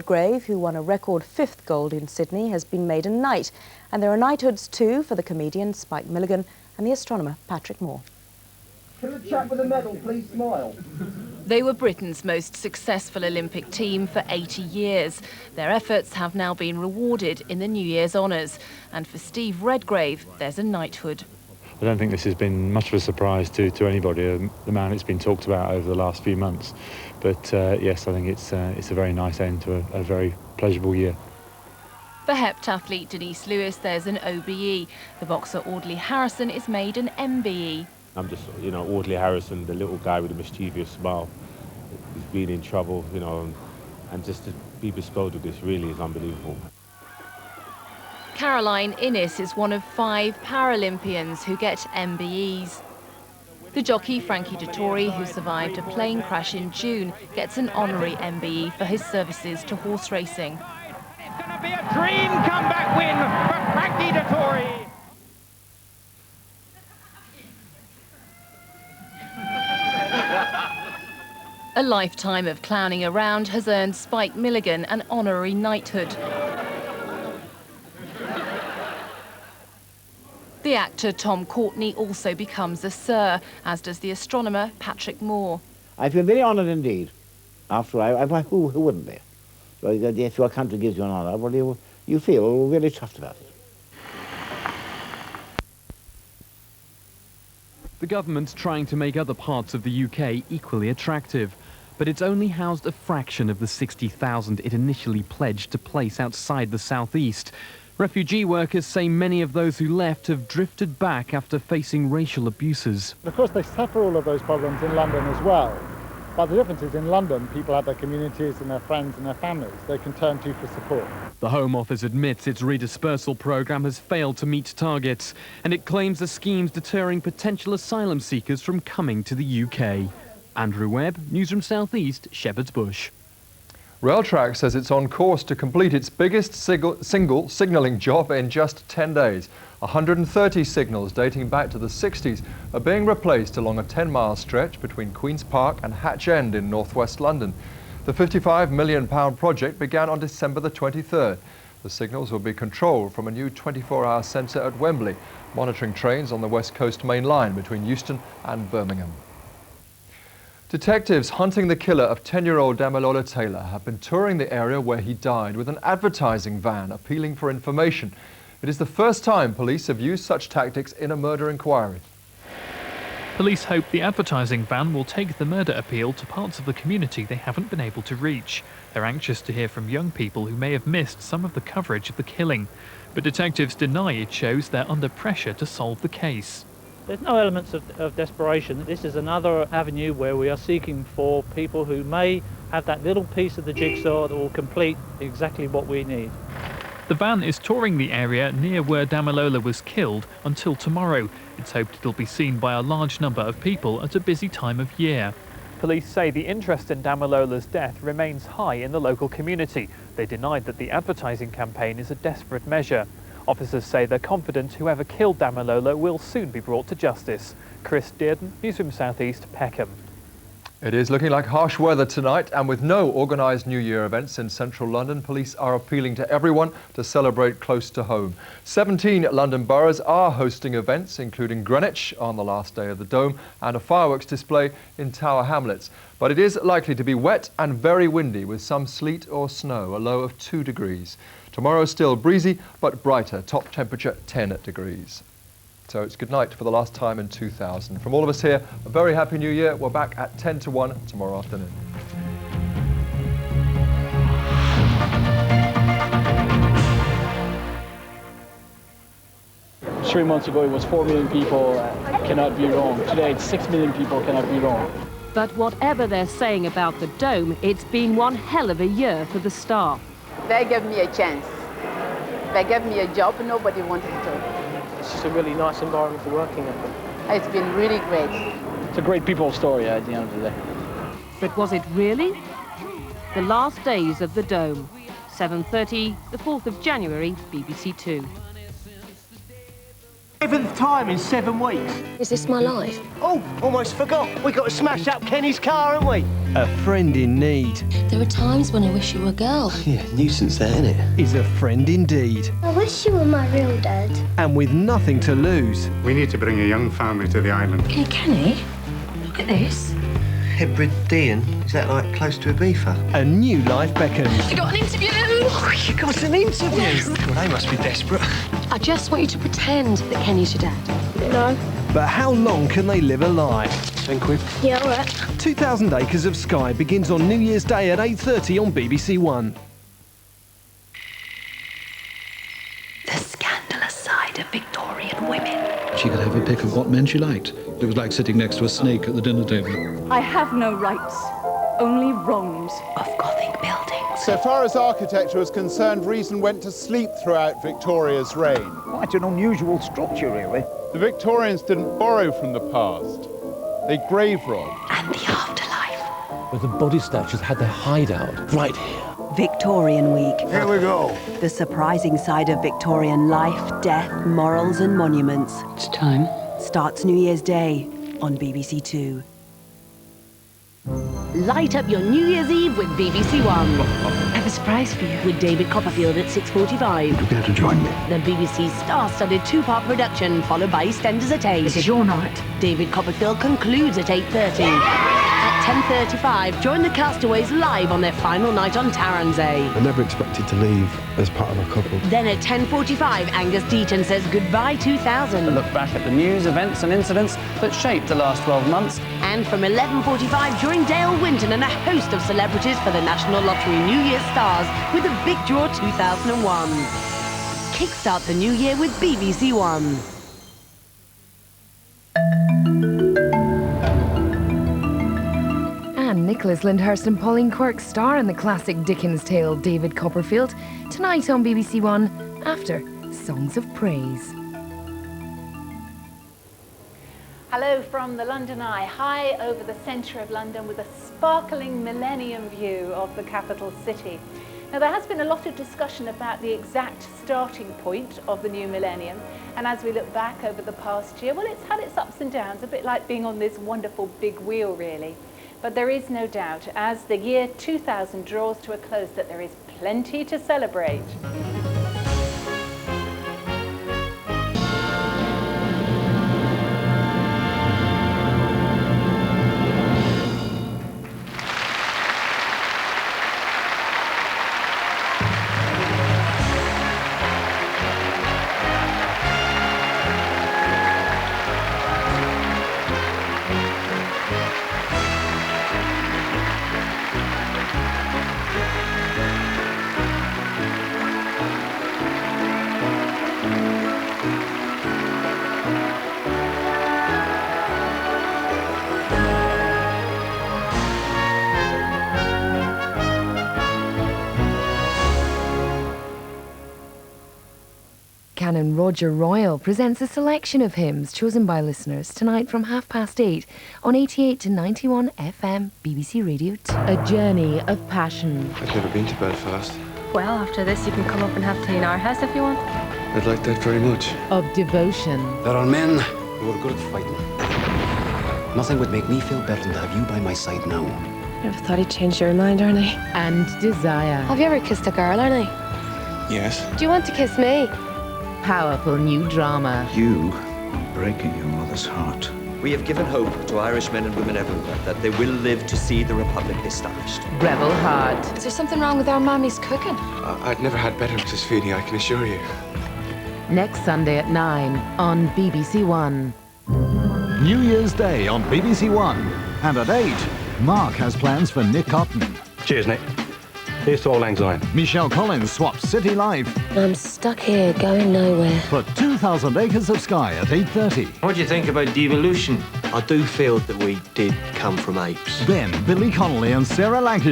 Redgrave, who won a record 5th gold in Sydney, has been made a knight. And there are knighthoods too for the comedian Spike Milligan and the astronomer Patrick Moore. Can the chap with a medal please smile? They were Britain's most successful Olympic team for 80 years. Their efforts have now been rewarded in the New Year's honours. And for Steve Redgrave, there's a knighthood. I don't think this has been much of a surprise to anybody, the man it's been talked about over the last few months. But yes, I think it's a very nice end to a very pleasurable year. For heptathlete Denise Lewis, there's an OBE. The boxer Audley Harrison is made an MBE. I'm just, Audley Harrison, the little guy with a mischievous smile. He's been in trouble, and just to be bestowed with this really is unbelievable. Caroline Innes is one of 5 Paralympians who get MBEs. The jockey Frankie Dettori, who survived a plane crash in June, gets an honorary MBE for his services to horse racing. It's going to be a dream comeback win for Frankie Dettori. A lifetime of clowning around has earned Spike Milligan an honorary knighthood. The actor Tom Courtenay also becomes a Sir, as does the astronomer Patrick Moore. I feel very honoured indeed. After all, who wouldn't be? So if your country gives you an honour, well, you feel really chuffed about it. The government's trying to make other parts of the UK equally attractive, but it's only housed a fraction of the 60,000 it initially pledged to place outside the southeast. Refugee workers say many of those who left have drifted back after facing racial abuses. Of course, they suffer all of those problems in London as well. But the difference is in London, people have their communities and their friends and their families they can turn to for support. The Home Office admits its redispersal programme has failed to meet targets, and it claims the scheme's deterring potential asylum seekers from coming to the UK. Andrew Webb, Newsroom South East, Shepherd's Bush. Railtrack says it's on course to complete its biggest single signalling job in just 10 days. 130 signals dating back to the 60s are being replaced along a 10-mile stretch between Queen's Park and Hatch End in northwest London. The £55 million project began on December the 23rd. The signals will be controlled from a new 24-hour centre at Wembley, monitoring trains on the West Coast Main Line between Euston and Birmingham. Detectives hunting the killer of 10-year-old Damilola Taylor have been touring the area where he died with an advertising van appealing for information. It is the first time police have used such tactics in a murder inquiry. Police hope the advertising van will take the murder appeal to parts of the community they haven't been able to reach. They're anxious to hear from young people who may have missed some of the coverage of the killing. But detectives deny it shows they're under pressure to solve the case. There's no elements of desperation. This is another avenue where we are seeking for people who may have that little piece of the jigsaw that will complete exactly what we need. The van is touring the area near where Damilola was killed until tomorrow. It's hoped it'll be seen by a large number of people at a busy time of year. Police say the interest in Damilola's death remains high in the local community. They denied that the advertising campaign is a desperate measure. Officers say they're confident whoever killed Damilola will soon be brought to justice. Chris Dearden, Newsroom South East, Peckham. It is looking like harsh weather tonight, and with no organised New Year events in central London, police are appealing to everyone to celebrate close to home. 17 London boroughs are hosting events, including Greenwich on the last day of the Dome and a fireworks display in Tower Hamlets. But it is likely to be wet and very windy with some sleet or snow, a low of 2 degrees. Tomorrow still breezy but brighter, top temperature 10 degrees. So it's good night for the last time in 2000. From all of us here, a very happy New Year. We're back at 10 to 1 tomorrow afternoon. Three months ago it was 4 million people, cannot be wrong. Today it's 6 million people, cannot be wrong. But whatever they're saying about the Dome, it's been one hell of a year for the staff. They gave me a chance. They gave me a job nobody wanted to. It's just a really nice environment for working in. It's been really great. It's a great people story at the end of the day. But was it really? The last days of the Dome. 7:30, the 4th of January, BBC 2. 7th time in 7 weeks. Is this my life? Oh, almost forgot. We got to smash up Kenny's car, haven't we? A friend in need. There are times when I wish you were a girl. Yeah, nuisance there, isn't it? Is a friend indeed. I wish you were my real dad. And with nothing to lose. We need to bring a young family to the island. Hey, Kenny, look at this. Hebridean? Is that like close to a beaver? A new life beckons. You got an interview? Oh, you got an interview? Yes. Well, they must be desperate. I just want you to pretend that Kenny's your dad. No. But how long can they live a lie? 10 quid. Yeah, all right. 2,000 Acres of Sky begins on New Year's Day at 8:30 on BBC1. The scandalous side of Victorian women. She could have a pick of what men she liked. It was like sitting next to a snake at the dinner table. I have no rights, only wrongs. Of Gothic buildings. So far as architecture was concerned, reason went to sleep throughout Victoria's reign. Quite an unusual structure, really. The Victorians didn't borrow from the past. They grave robbed. And the afterlife. Where the body snatchers had their hideout, right here. Victorian Week. Here we go. The surprising side of Victorian life, death, morals and monuments. It's time. Starts New Year's Day on BBC2. Light up your New Year's Eve with BBC1. I have a surprise for you. With David Copperfield at 6:45. You care to join me? The BBC's star-studded two-part production, followed by EastEnders at 8. This is your night. David Copperfield concludes at 8:30. At 10:35, join the castaways live on their final night on Taronsay. I never expected to leave as part of a couple. Then at 10:45, Angus Deaton says goodbye 2000. A look back at the news, events and incidents that shaped the last 12 months. And from 11:45, join Dale Winton and a host of celebrities for the National Lottery New Year Stars with the Big Draw 2001. Kickstart the new year with BBC1. And Nicholas Lyndhurst and Pauline Quirk star in the classic Dickens tale David Copperfield tonight on BBC1 after Songs of Praise. Hello from the London Eye, high over the centre of London with a sparkling millennium view of the capital city. Now there has been a lot of discussion about the exact starting point of the new millennium, and as we look back over the past year, well, it's had its ups and downs, a bit like being on this wonderful big wheel really. But there is no doubt, as the year 2000 draws to a close, that there is plenty to celebrate. Canon Roger Royal presents a selection of hymns chosen by listeners tonight from 8:30 on 88 to 91 FM BBC Radio 2. A journey of passion. I've never been to Belfast. Well, after this you can come up and have tea in our house if you want. I'd like that very much. Of devotion. There are men who are good at fighting. Nothing would make me feel better than to have you by my side now. I never thought he'd change your mind, Arnie. And desire. Have you ever kissed a girl, Arnie? Yes. Do you want to kiss me? Powerful new drama. You breaking your mother's heart. We have given hope to Irish men and women everywhere that they will live to see the Republic established. Rebel heart. Is there something wrong with our mommy's cooking? I'd never had better Mrs. Feeny, I can assure you. Next Sunday at 9 on BBC1. New Year's Day on BBC1. And at 8, Mark has plans for Nick Cotton. Cheers, Nick. Here's to Auld Lang Syne. Michelle Collins swaps City Life I'm stuck here, going nowhere. for 2,000 Acres of Sky at 8:30. What do you think about devolution? I do feel that we did come from apes. Then Billy Connolly and Sarah Lancashire